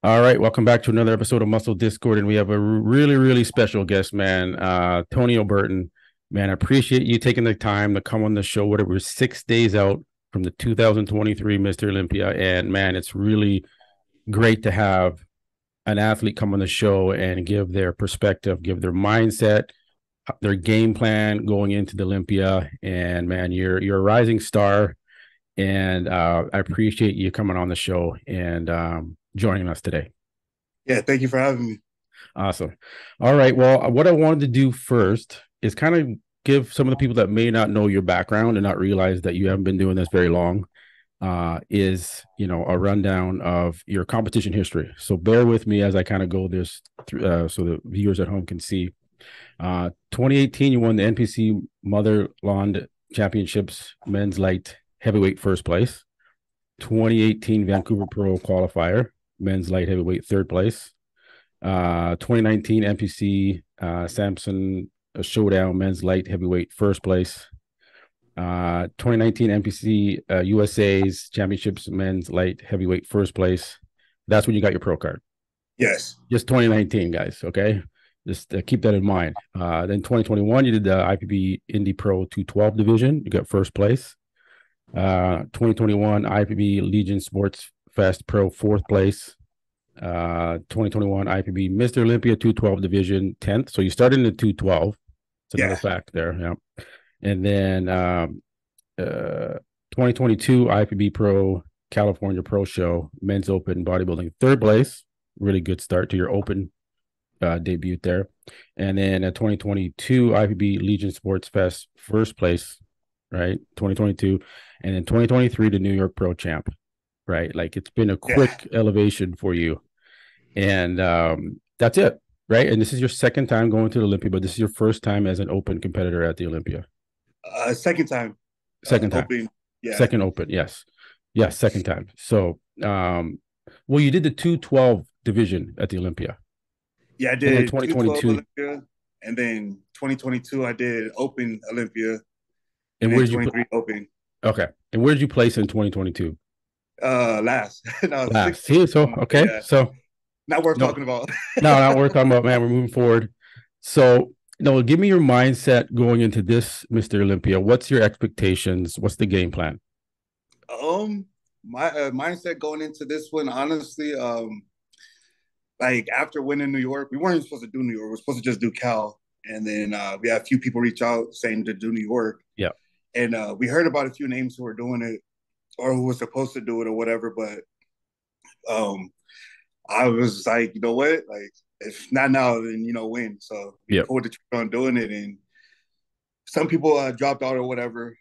All right, welcome back to another episode of Muscle Discord, and we have a really, really special guest, man, Tonio Burton. Man, I appreciate you taking the time to come on the show. Whatever, we're 6 days out from the 2023 Mr. Olympia, and man, it's really great to have an athlete come on the show and give their perspective, give their mindset, their game plan going into the Olympia. And man, you're a rising star, and I appreciate you coming on the show and joining us today. Yeah, thank you for having me. Awesome. All right. Well, what I wanted to do first is kind of give some of the people that may not know your background and not realize that you haven't been doing this very long, is a rundown of your competition history. So bear with me as I kind of go this through, so the viewers at home can see. 2018, you won the NPC Motherland Championships men's light heavyweight first place. 2018 Vancouver Pro qualifier men's light heavyweight third place. 2019 NPC Samson Showdown men's light heavyweight first place. 2019 NPC USA's Championships men's light heavyweight first place. That's when you got your pro card. Yes. Just 2019, guys. Okay, just keep that in mind. Then 2021, you did the IFBB Indy Pro 212 division. You got first place. 2021 IFBB Legion Sports Fest Pro fourth place. 2021 IFBB Mr. Olympia 212 division 10th. So you started in the 212. It's another Yeah. fact there. Yeah. And then 2022 IFBB Pro California Pro Show Men's Open Bodybuilding third place. Really good start to your open debut there. And then 2022 IFBB Legion Sports Fest first place, right? 2022. And then 2023 the New York Pro Champ, right? Like it's been a Yeah. quick elevation for you. And that's it, right? And this is your second time going to the Olympia, but this is your first time as an open competitor at the Olympia. Second time Second time. open. Yeah. Second open, yes. Yes, second time. So well, you did the 212 division at the Olympia. Yeah, I And then did 212 2022. Olympia, and then 2022 I did Open Olympia, and And then where did you 23 Open. okay. And where did you place in 2022? Last. No, Last. 16th. See, so okay. Yeah. So Not worth no, talking about. no, not worth talking about, man. We're moving forward. So, no, give me your mindset going into this, Mr. Olympia. What's your expectations? What's the game plan? My mindset going into this one, honestly, like after winning New York, we weren't supposed to do New York. We were supposed to just do Cal, and then we had a few people reach out saying to do New York, Yeah. and we heard about a few names who were doing it or who were supposed to do it or whatever. But um, I was like, you know what? Like, if not now, then when. So we Yeah. pulled the trigger on doing it, and some people dropped out or whatever,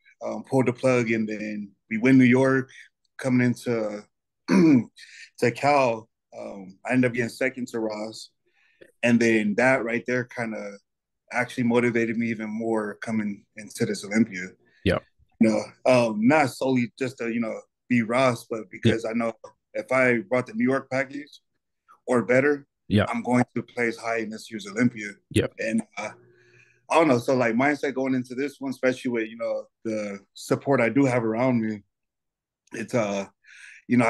pulled the plug, and then we win New York. Coming into to Cal, I ended up getting second to Ross, and then that right there kind of actually motivated me even more coming into this Olympia. Yeah. Not solely just to be Ross, but Yeah. because I know if I brought the New York package or better, Yeah. I'm going to place high in this year's Olympia. Yeah. And I don't know. So like mindset going into this one, especially with the support I do have around me, it's I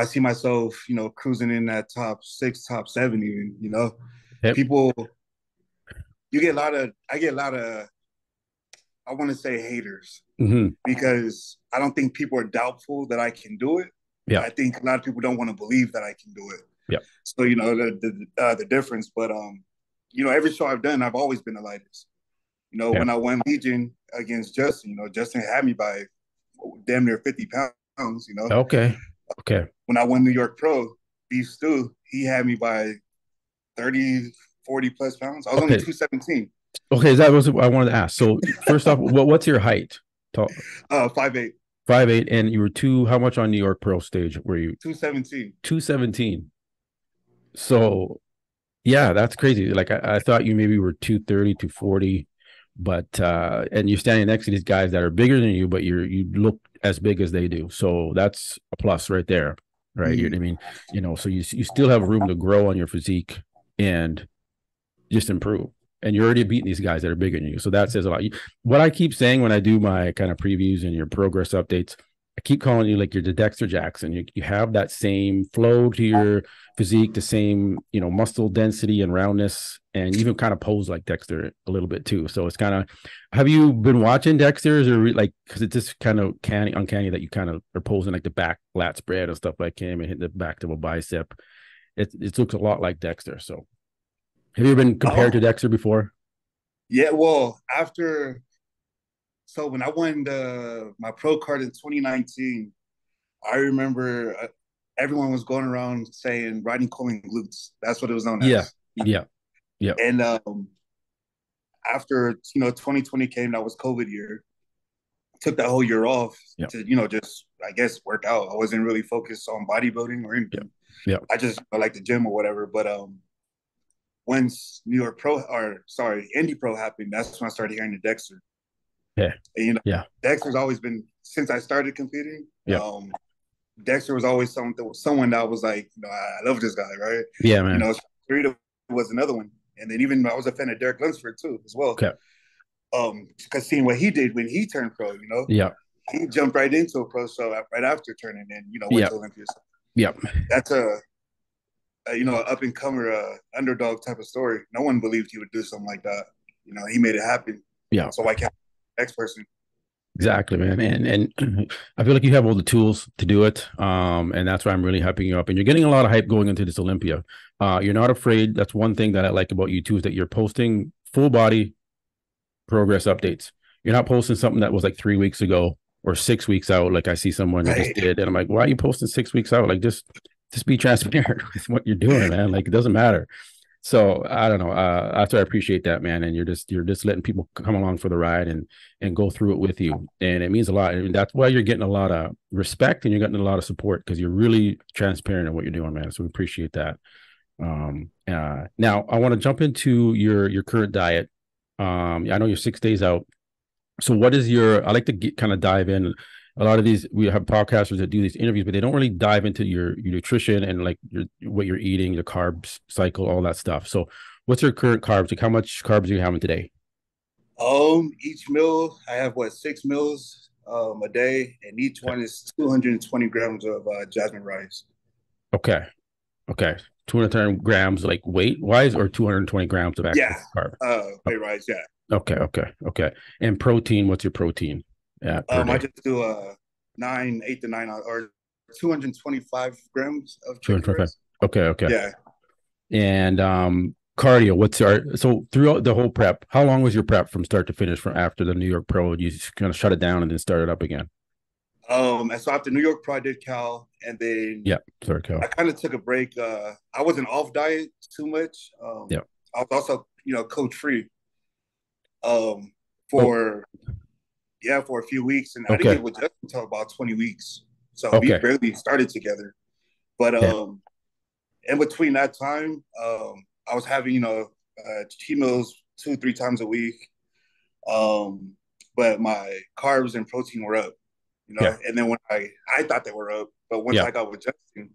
see myself cruising in that top 6, top 7 even. Yep. People, you get a lot of I get a lot of, I want to say, haters, Mm-hmm. because I don't think people are doubtful that I can do it. Yeah. I think a lot of people don't want to believe that I can do it. Yeah. So the difference. But every show I've done, I've always been the lightest. Yeah. When I won Legion against Justin, Justin had me by damn near 50 pounds. Okay. Okay. When I won New York Pro, Beef Stew, he had me by 30, 40 plus pounds. I was only Okay. 217. Okay. That was what I wanted to ask. So first off, what's your height? Tall, 5'8", 5'8", and you were two. How much on New York Pro stage were you? 217. 217. So yeah, that's crazy. Like I thought you maybe were 230, 240, but and you're standing next to these guys that are bigger than you, but you look as big as they do. So that's a plus right there. Right. Mm. I mean, so you still have room to grow on your physique and just improve. And you're already beating these guys that are bigger than you. So that says a lot. What I keep saying when I do my kind of previews and your progress updates, keep calling you like you're the Dexter Jackson. You have that same flow to your physique, the same, muscle density and roundness, and even kind of pose like Dexter a little bit too. So it's kind of, have you been watching Dexter's or like, because it's just kind of uncanny that you kind of are posing like the back lat spread and stuff like him and hit the back to a bicep. It looks a lot like Dexter. So have you been compared to Oh, Dexter before? yeah. Well, so when I won my pro card in 2019, I remember everyone was going around saying riding Coleman glutes. That's what it was known Yeah. as. Yeah. Yeah. And after 2020 came, that was COVID year. Took that whole year off Yeah. to just I guess work out. I wasn't really focused on bodybuilding or Yeah. anything. Yeah. I just like the gym or whatever. But once New York Pro or sorry Indy Pro happened, that's when I started hearing the Dexter. Yeah. And Yeah. Dexter's always been since I started competing. Yeah. Dexter was always someone that was like, I love this guy, right? Yeah, man. Rita was another one, and then even I was a fan of Derek Lunsford too, as well. Okay. Because seeing what he did when he turned pro, Yeah. he jumped right into a pro show right after turning, and went Yeah. to Olympia. So Yeah. that's up and comer underdog type of story. No one believed he would do something like that. He made it happen. Yeah. So why can't the next person? Exactly, man. And I feel like you have all the tools to do it. And that's why I'm really hyping you up. And you're getting a lot of hype going into this Olympia. You're not afraid. That's one thing that I like about you too, is that you're posting full body progress updates. You're not posting something that was like 3 weeks ago or 6 weeks out, like I see someone that just did. And I'm like, why are you posting 6 weeks out? Like just be transparent with what you're doing, man. Like it doesn't matter. So I don't know. That's why I appreciate that, man. And you're just letting people come along for the ride and go through it with you. And it means a lot. And that's why you're getting a lot of respect and you're getting a lot of support, because you're really transparent in what you're doing, man. So we appreciate that. Now I want to jump into your current diet. I know you're 6 days out. So what is I like to kind of dive in. A lot of these, we have podcasters that do these interviews, but they don't really dive into your nutrition and like what you're eating, your carbs cycle, all that stuff. So what's your current carbs? Like how much carbs are you having today? Each meal I have 6 meals a day, and each Okay. one is 220 grams of jasmine rice. Okay. Okay. 210 grams, like weight wise, or 220 grams of actual Yeah, carb? white rice. Yeah. Okay. Okay. Okay. And protein, what's your protein per I day? just do 8 to 9 or 225 grams of chicken 225. breast. Okay. Okay. Yeah. And cardio, so throughout the whole prep, how long was your prep from start to finish from after the New York Pro? You just kind of shut it down and then start it up again? And so after New York Pro, I did Cal, and then Yeah. Sorry, Cal. I kind of took a break. I wasn't off diet too much. Yeah. I was also, coach free Oh, for for a few weeks, and I didn't okay. get with Justin until about 20 weeks. So we Okay. barely started together. But Yeah. in between that time, I was having cheat meals 2 3 times a week. But my carbs and protein were up, Yeah. and then when I thought they were up, but once Yeah. I got with Justin,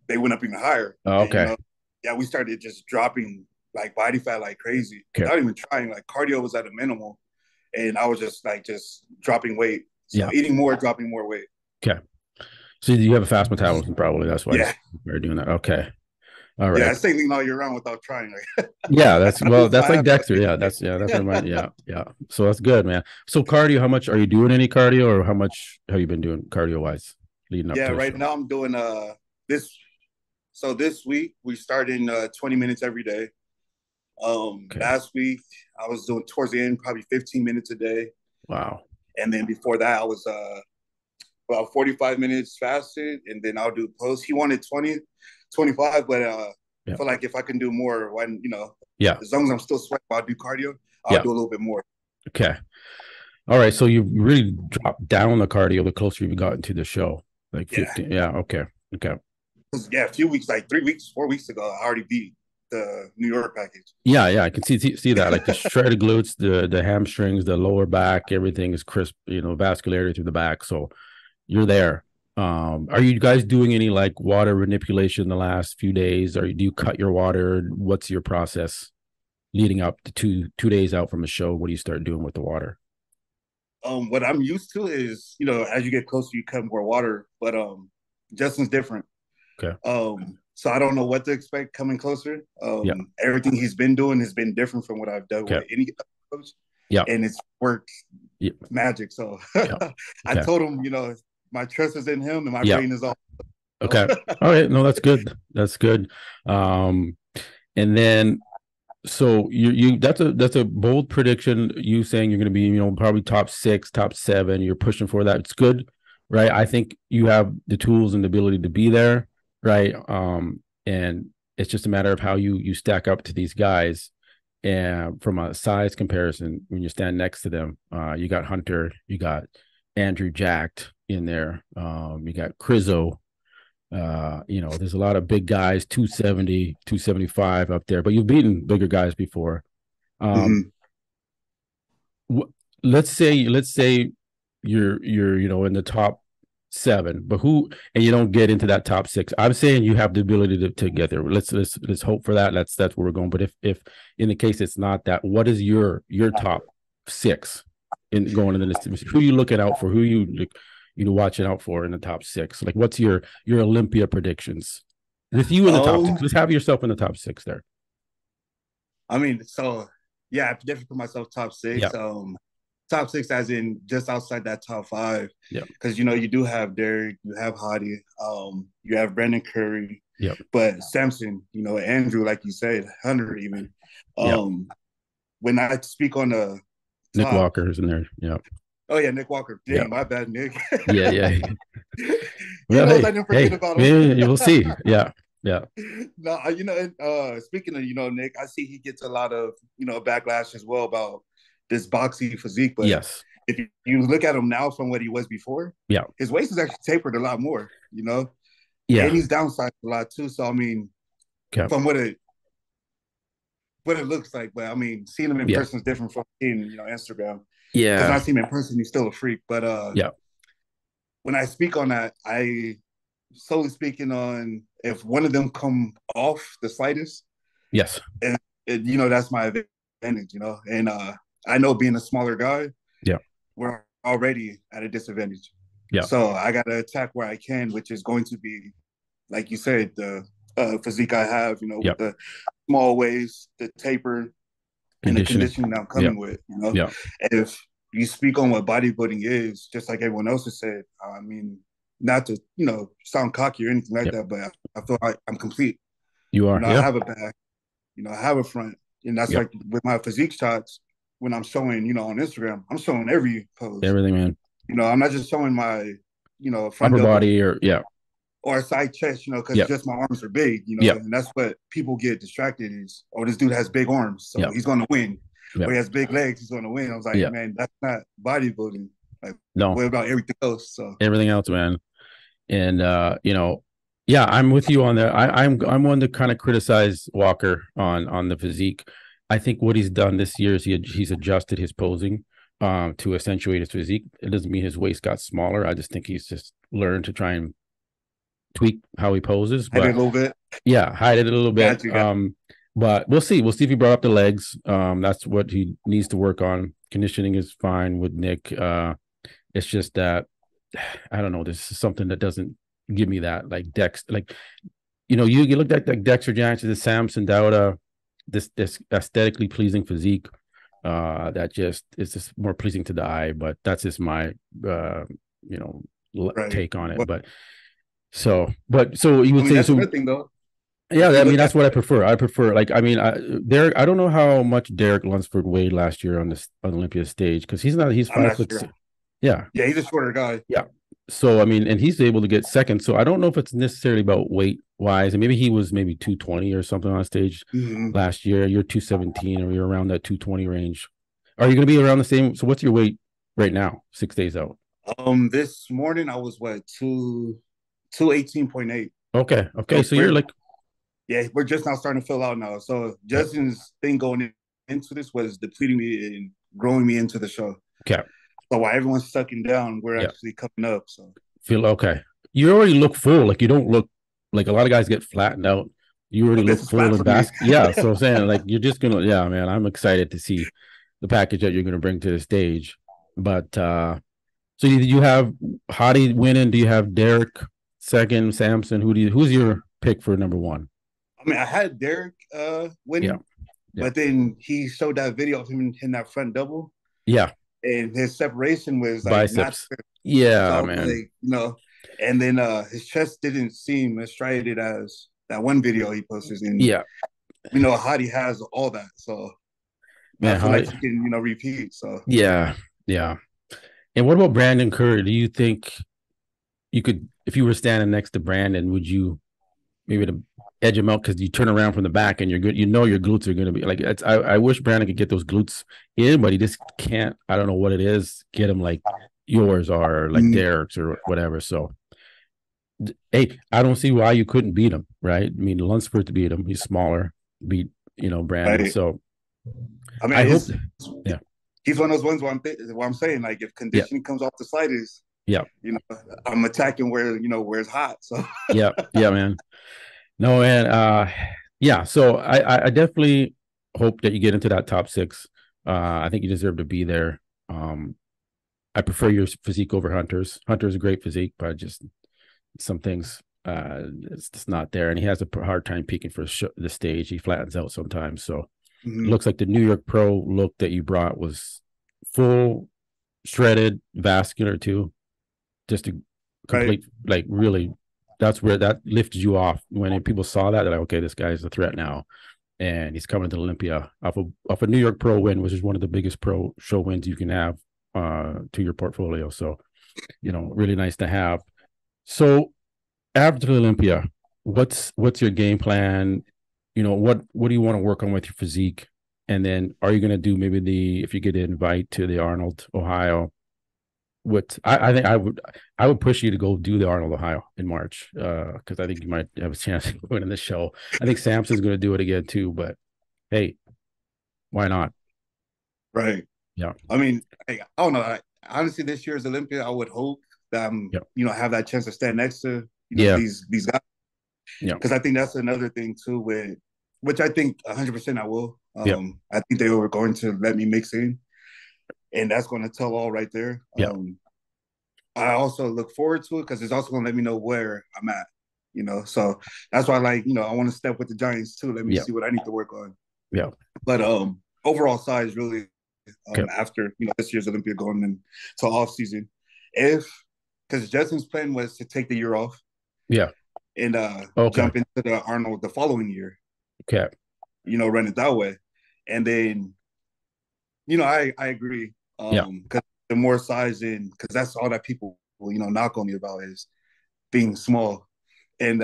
they went up even higher. Oh, And okay. yeah, we started just dropping like body fat like crazy Okay. without even trying. Like cardio was at a minimal, and I was just dropping weight. So Yeah. eating more, dropping more weight. Okay. So you have a fast metabolism, probably. That's why Yeah, you're doing that. Okay. All yeah. right. I stay lean all year round without trying. Like, Yeah, that's I lose that's my like Dexter. appetite. Yeah, that's remind. Yeah, yeah. So that's good, man. So cardio, how much are you doing any cardio, or how much have you been doing cardio wise leading up Yeah, to the right show? now I'm doing this. So this week we started 20 minutes every day. Okay. Last week I was doing towards the end probably 15 minutes a day, Wow. and then before that I was about 45 minutes fasted, and then I'll do post. He wanted 20, 25, but I Yeah. feel like if I can do more, Yeah. as long as I'm still sweating, I'll do cardio. I'll Yeah. do a little bit more. Okay. All right. So you really dropped down the cardio the closer you've gotten to the show, like Yeah, 15. Yeah. Okay. Okay. yeah. A few weeks, like 3 weeks, 4 weeks ago, I already beat the New York package. Yeah. Yeah. I can see that. Like the shredded glutes, the hamstrings, the lower back, everything is crisp. Vascularity through the back. So you're there. Are you guys doing any like water manipulation the last few days? Or do you cut your water? What's your process leading up to two days out from a show? What do you start doing with the water? What I'm used to is, as you get closer, you cut more water, but Justin's different. Okay. So I don't know what to expect coming closer. Yeah. Everything he's been doing has been different from what I've done Okay. with any coach, Yeah. and it's worked Yeah. magic. So Yeah. I Okay. told him, my trust is in him, and my Yeah. brain is off. Okay. All right. No, that's good. That's good. And then so that's a bold prediction. You saying you're going to be, probably top 6, top 7. You're pushing for that. It's good, right? I think you have the tools and the ability to be there, right? And it's just a matter of how you stack up to these guys. And from a size comparison, when you stand next to them, you got Hunter, you got Andrew Jacked in there, you got Crizzo. There's a lot of big guys, 270, 275 up there, but you've beaten bigger guys before. Um, Mm-hmm. let's say you're in the top 7, but and you don't get into that top 6. I'm saying you have the ability to get there. Let's hope for that. That's where we're going. But if in the case it's not that, what is your top 6 in going into this? Who are you looking out for? Who you watching out for in the top 6? Like, what's your Olympia predictions? With you in the top 6, let's have yourself in the top 6 there. I mean, so yeah, I definitely put myself top 6. Yeah. Top 6 as in just outside that top 5. Yeah. Because you do have Derek, you have Hadi, you have Brandon Curry. Yeah. But Samson, Andrew, like you said, Hunter even. Yeah. When I speak on the Nick Walker's in there. Yeah. Oh yeah, Nick Walker. Dang, yeah. My bad, Nick. yeah. Well, knows I didn't forget about him. You will see. Yeah. Yeah. No, speaking of, Nick, I see he gets a lot of, backlash as well about this boxy physique. But yes, if you look at him now from what he was before, yeah, his waist is actually tapered a lot more, Yeah. And he's downsized a lot too. So I mean, from what it looks like, but I mean, seeing him in person is different from seeing, Instagram. Yeah. Because I see him in person, he's still a freak. But yeah. When I speak on that, I solely speaking on if one of them come off the slightest. Yes. And that's my advantage, And I know being a smaller guy, yeah, we're already at a disadvantage. Yeah. So I gotta attack where I can, which is going to be, like you said, the physique I have, with the small waist, the taper, and the conditioning I'm coming with, Yeah. If you speak on what bodybuilding is, just like everyone else has said, I mean, not to, sound cocky or anything like that, but I feel like I'm complete. You are. I have a back, I have a front. And that's like with my physique shots, when I'm showing, on Instagram, I'm showing every pose. Everything, man. I'm not just showing my, front upper body or a side chest, because just my arms are big, and that's what people get distracted is, oh, this dude has big arms, so he's going to win. Or he has big legs, he's going to win. I was like, man, that's not bodybuilding. Like, no. What about everything else? So everything else, man. And I'm with you on that. I'm one to kind of criticize Walker on the physique. I think what he's done this year is he's adjusted his posing to accentuate his physique. It doesn't mean his waist got smaller. I just think he's just learned to try and tweak how he poses. Hide it a little bit. Yeah, hide it a little bit. Got you. But we'll see. We'll see if he brought up the legs. That's what he needs to work on. Conditioning is fine with Nick. It's just that I don't know. This is something that doesn't give me that like Dexter. Like, you look at like Dexter Jackson, the Samson Dauda, this aesthetically pleasing physique. That just is just more pleasing to the eye. But that's just my take on it. But so you would say that's so. A good thing though. Yeah, I mean that's what I prefer. Derek. I don't know how much Derek Lunsford weighed last year on Olympia stage because he's 5'6". Sure. Yeah, he's a shorter guy. Yeah, so I mean, and he's able to get second. So I don't know if it's necessarily about weight wise, and maybe he was 220 or something on stage last year. You're 217, or you're around that 220 range. Are you going to be around the same? So what's your weight right now? 6 days out. This morning I was 218.8. Okay. So you're like. Yeah, we're just now starting to fill out now. So Justin's thing going into this was depleting me and growing me into the show. Okay. So while everyone's sucking down, we're actually coming up. So feel okay. You already look full. Like you don't look like a lot of guys get flattened out. You already look full in basket. Yeah. So I'm saying like you're just gonna. Yeah, man. I'm excited to see the package that you're gonna bring to the stage. But so you have Hottie winning. Do you have Derek second, Samson? Who's your pick for number one? I mean, I had Derek Yeah, winning, yeah, but then he showed that video of him in that front double, yeah. and his separation was like not Biceps. there. So Yeah, I was man. like, and then his chest didn't seem as striated as that one video he posted, and Yeah, we know Hadi has all that, so I man. feel like Hottie. he can repeat. So Yeah, yeah. And what about Brandon Curry? Do you think you could, if you were standing next to Brandon, would you maybe to edge him out because you turn around from the back and you're good, you know your glutes are going to be like it's, I wish Brandon could get those glutes in, but he just can't. I don't know what it is. Get him like yours are, like mm, Derek's or whatever. So hey, I don't see why you couldn't beat him, right? I mean, Lunsford beat him. He's smaller. Beat Brandon. right. So I mean, I hope. Yeah, he's one of those ones where I'm saying like if yeah, conditioning comes off the slightest, yeah, I'm attacking where it's hot. So yeah, yeah, man. No, and yeah. So I definitely hope that you get into that top six. I think you deserve to be there. Um, I prefer your physique over Hunter's. Hunter's a great physique, but just some things it's just not there, and he has a hard time peaking for the stage. He flattens out sometimes. So it mhm. looks like the New York Pro look that you brought was full, shredded, vascular too. Just a Right. complete, like really. That's where that lifted you off when people saw that. They're like, okay, this guy's a threat now, and he's coming to Olympia off a New York Pro win, which is one of the biggest pro show wins you can have to your portfolio. So really nice to have. So after Olympia, what's your game plan? What do you want to work on with your physique? And then are you going to do maybe if you get an invite to the Arnold, Ohio? What I think I would push you to go do the Arnold, Ohio in March because I think you might have a chance of winning the show. I think Samson's going to do it again too, but hey, why not? Right. Yeah, I mean, I don't know. Honestly, this year's Olympia, I would hope that yeah, have that chance to stand next to yeah, these guys, yeah, because I think that's another thing too, with which I think 100% I will. yeah, I think they were going to let me mix in, and that's going to tell all right there. yeah, I also look forward to it because it's also going to let me know where I'm at. So that's why I want to step with the Giants too. Let me yeah, see what I need to work on. yeah. But overall size really Okay, after this year's Olympia going into off season, if because Justin's plan was to take the year off yeah, and okay, jump into the Arnold the following year, okay, run it that way, and then I agree yeah, because the more size in because that's all that people knock on me about is being small, and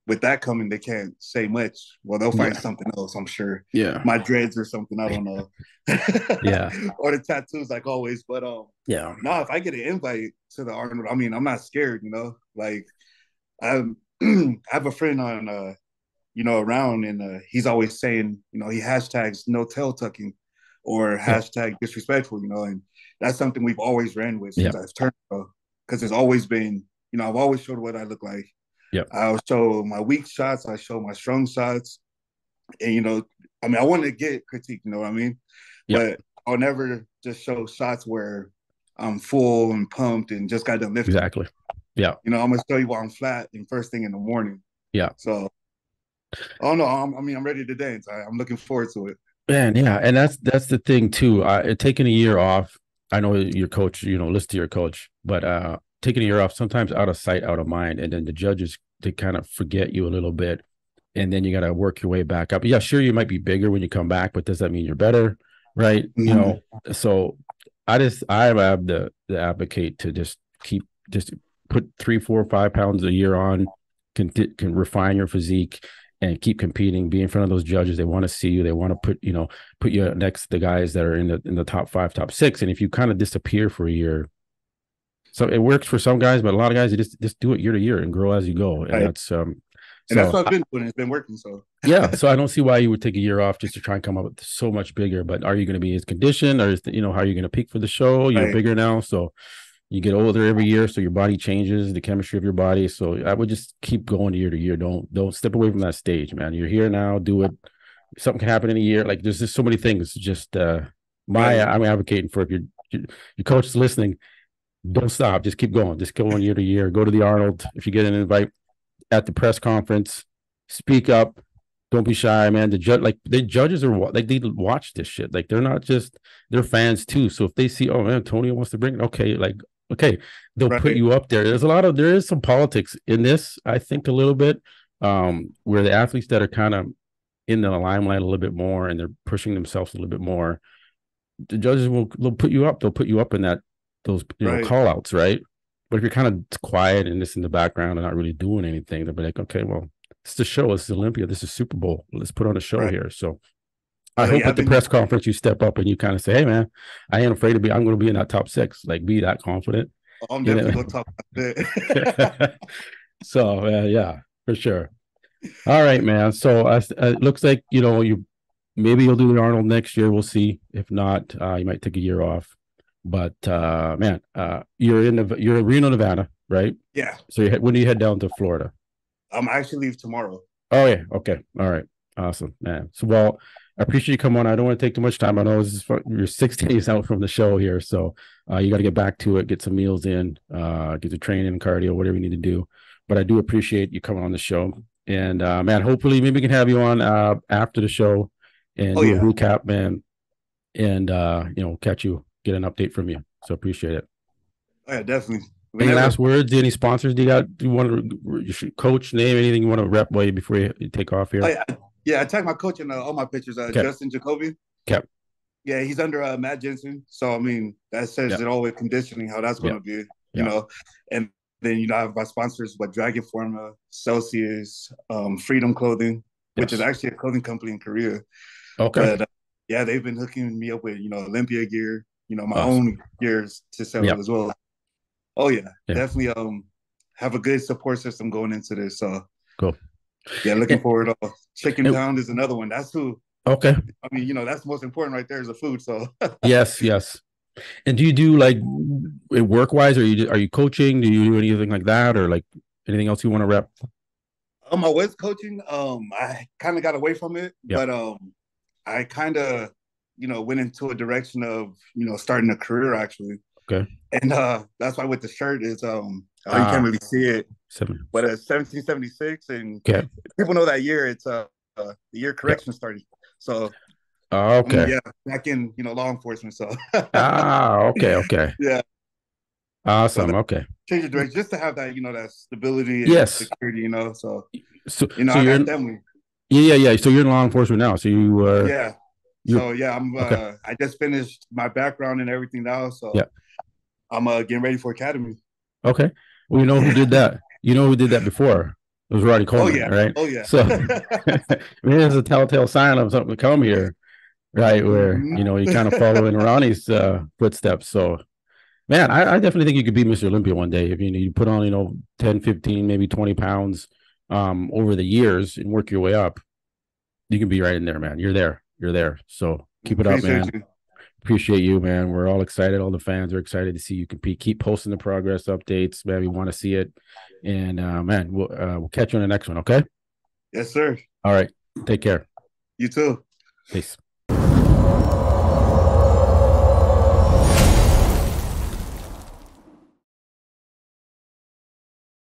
with that coming, they can't say much. Well, they'll find yeah, something else, I'm sure. yeah, My dreads or something, I don't know. yeah, Or the tattoos, like always. But yeah, no, if I get an invite to the Arnold, I mean, I'm not scared, Like I I have a friend on around and he's always saying, he hashtags no tail tucking or yeah, hashtag disrespectful, and that's something we've always ran with yeah, since I've turned because it's always been, I've always showed what I look like. yeah, I'll show my weak shots. I show my strong shots. And, I mean, I want to get critique, you know what I mean? yeah, But I'll never just show shots where I'm full and pumped and just got done lifting. exactly. Yeah, I'm going to show you while I'm flat and first thing in the morning. yeah. So, oh no, I'm ready to dance. I'm looking forward to it. Man, yeah, and that's the thing too. Taking a year off. I know your coach. Listen to your coach, but taking a year off sometimes out of sight, out of mind, and then the judges they kind of forget you a little bit, and then you got to work your way back up. Yeah, sure, you might be bigger when you come back, but does that mean you're better? Right? Mm-hmm. So I have the advocate to just put 3, 4, 5 pounds a year on, can refine your physique and keep competing, be in front of those judges. They want to see you. They want to put you next to the guys that are in the top five, top six. And if you kind of disappear for a year, so it works for some guys, but a lot of guys you just do it year to year and grow as you go. And Right. that's And that's so what I've been doing. It's been working. So, yeah. So I don't see why you would take a year off just to try and come up with so much bigger. But are you going to be as conditioned, or how are you going to peak for the show? You're right. bigger now, so you get older every year, so your body changes, the chemistry of your body. So I would just keep going year to year. Don't step away from that stage, man. You're here now. Do it. Something can happen in a year. Like there's just so many things. Just Right. I'm advocating for if you're your coach is listening, don't stop. Just keep going. Just go on year to year. Go to the Arnold. If you get an invite at the press conference, speak up. Don't be shy, man. The judges are like, they watch this shit. Like, they're not just, they're fans too. So if they see, oh man, Tony wants to bring it, okay, they'll put Right. you up there. There is some politics in this, I think, a little bit, where the athletes that are kind of in the limelight a little bit more and they're pushing themselves a little bit more, the judges they'll put you up. They'll put you up in those Right. call outs, right? But if you're kind of quiet and just in the background and not really doing anything, they'll be like, okay, well, it's the show. This is Olympia. This is Super Bowl. Let's put on a show Right. here. So I hope Yeah, at I've the been. press conference you step up and you kind of say, hey man, I ain't afraid to be, I'm going to be in that top six, like be that confident, I'm you definitely know? gonna talk about that. So yeah, for sure. All right, man. So it looks like, maybe you'll do the Arnold next year. We'll see. If not, you might take a year off. But man, you're in Reno, Nevada, right? Yeah. So when do you head down to Florida? I actually leave tomorrow. Oh yeah, okay, all right, awesome, man. So well, I appreciate you coming on. I don't want to take too much time. I know you're 6 days out from the show here, so you got to get back to it, get some meals in, get the training, cardio, whatever you need to do. But I do appreciate you coming on the show, and man, hopefully maybe we can have you on after the show and Oh do a yeah. recap, man, and catch you, get an update from you. So appreciate it. Oh yeah, definitely. Any Whenever. last words? Any sponsors do you got? Do you want to coach name anything you want to rep way before you take off Oh here? yeah. Yeah, I tag my coach in all my pictures. Okay. Justin Jacoby. Okay. Yeah, he's under Matt Jensen. So I mean, that says Yeah. it all with conditioning, how that's going Yeah. to be, Yeah. And then I have my sponsors, but Dragon Forma, Celsius, Freedom Clothing, which is Yes. actually a clothing company in Korea. Okay. But yeah, they've been hooking me up with Olympia gear, my Awesome. own gears to Yeah. sell as well. Oh yeah, Yeah. definitely have a good support system going into this. So Cool. yeah, looking And, forward. Chicken and, Pound is another one. That's who. okay. I mean, that's the most important right there is the food. So Yes. Yes. And do you do like work wise? Are you coaching? Do you do anything like that, or like anything else you want to rep? I was coaching. I kind of got away from it, Yeah. but I kind of went into a direction of starting a career actually, Okay. and that's why with the shirt is oh, you can't Ah. really see it, 7. but it's 1776, and Okay. people know that year. It's the year Yeah. correction started. So Okay. yeah, back in law enforcement. So Ah. Okay. Okay. yeah, so Awesome. that Okay. change of direction just to have that that stability and Yes. security. So So I you're got in. family. Yeah. Yeah. Yeah. So you're in law enforcement now. So Yeah. you're So yeah, I'm okay. I just finished my background and everything now. So Yeah. I'm getting ready for academy. Okay. Well, you know who did that? You know who did that before? It was Roddy Oh Coleman, yeah. right? Oh yeah. So I mean, it's a telltale sign of something to come here, right? Where Mhm. you kind of follow in Ronnie's footsteps. So man, I definitely think you could be Mr. Olympia one day if you put on 10, 15, maybe 20 pounds over the years and work your way up. You can be right in there, man. You're there. You're there. So keep it up, Appreciate man. you. Appreciate you, man. We're all excited. All the fans are excited to see you compete. Keep posting the progress updates, man. We want to see it. And man, we'll catch you on the next one. Okay. Yes, sir. All right. Take care. You too. Peace.